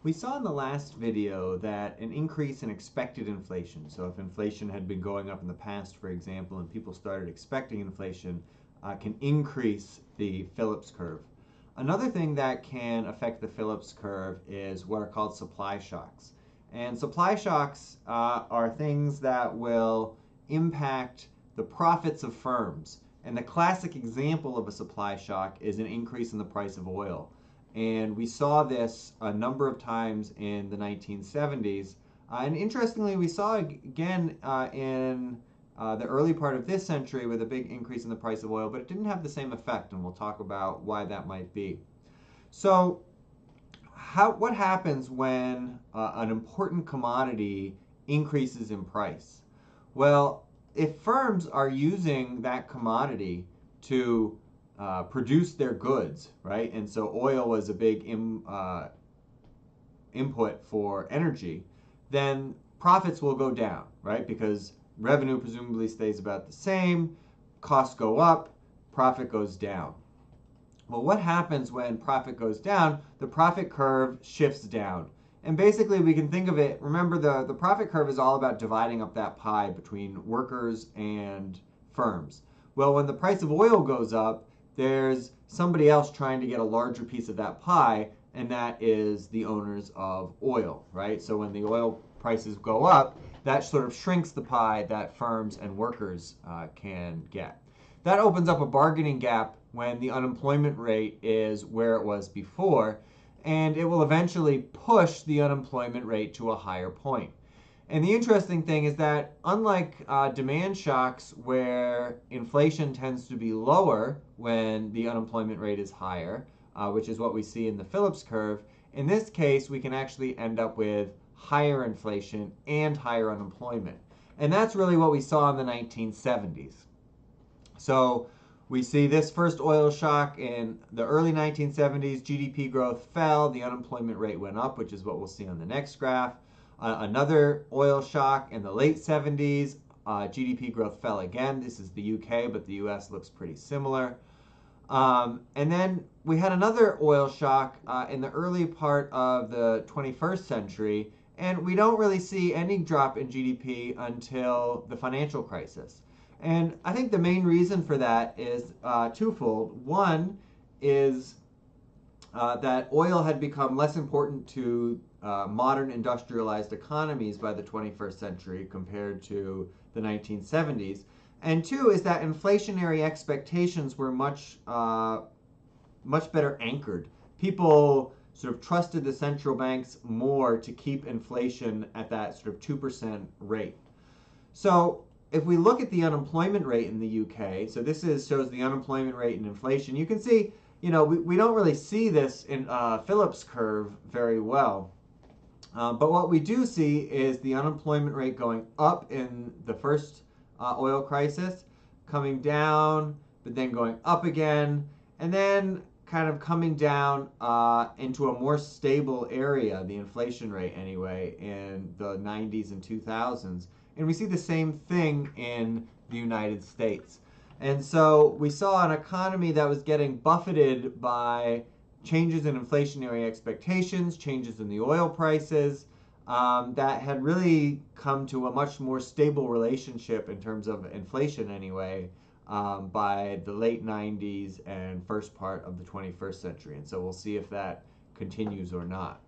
We saw in the last video that an increase in expected inflation, so if inflation had been going up in the past, for example, and people started expecting inflation, can increase the Phillips curve. Another thing that can affect the Phillips curve is what are called supply shocks. And supply shocks are things that will impact the profits of firms. And the classic example of a supply shock is an increase in the price of oil. And we saw this a number of times in the 1970s. And interestingly, we saw again in the early part of this century with a big increase in the price of oil, but it didn't have the same effect, and we'll talk about why that might be. So, what happens when an important commodity increases in price? Well, if firms are using that commodity to produce their goods, right? And so oil was a big input for energy, then profits will go down, right? Because revenue presumably stays about the same, costs go up, profit goes down. Well, what happens when profit goes down? The profit curve shifts down. And basically we can think of it, remember the profit curve is all about dividing up that pie between workers and firms. Well, when the price of oil goes up, there's somebody else trying to get a larger piece of that pie, and that is the owners of oil, right? So when the oil prices go up, that sort of shrinks the pie that firms and workers can get. That opens up a bargaining gap when the unemployment rate is where it was before, and it will eventually push the unemployment rate to a higher point. And the interesting thing is that unlike demand shocks where inflation tends to be lower when the unemployment rate is higher, which is what we see in the Phillips curve, in this case we can actually end up with higher inflation and higher unemployment. And that's really what we saw in the 1970s. So we see this first oil shock in the early 1970s, GDP growth fell, the unemployment rate went up, which is what we'll see on the next graph. Another oil shock in the late 70s, GDP growth fell again. This is the UK, but the US looks pretty similar. And then we had another oil shock in the early part of the 21st century, and we don't really see any drop in GDP until the financial crisis. And I think the main reason for that is twofold. One is that oil had become less important to modern industrialized economies by the 21st century compared to the 1970s. And two is that inflationary expectations were much better anchored. People sort of trusted the central banks more to keep inflation at that sort of 2% rate. So if we look at the unemployment rate in the UK, so this shows the unemployment rate and inflation, you can see, we don't really see this in Phillips curve very well. But what we do see is the unemployment rate going up in the first oil crisis, coming down, but then going up again, and then kind of coming down into a more stable area, the inflation rate anyway, in the 90s and 2000s. And we see the same thing in the United States. And so we saw an economy that was getting buffeted by changes in inflationary expectations, changes in the oil prices, that had really come to a much more stable relationship in terms of inflation anyway, by the late 90s and first part of the 21st century. And so we'll see if that continues or not.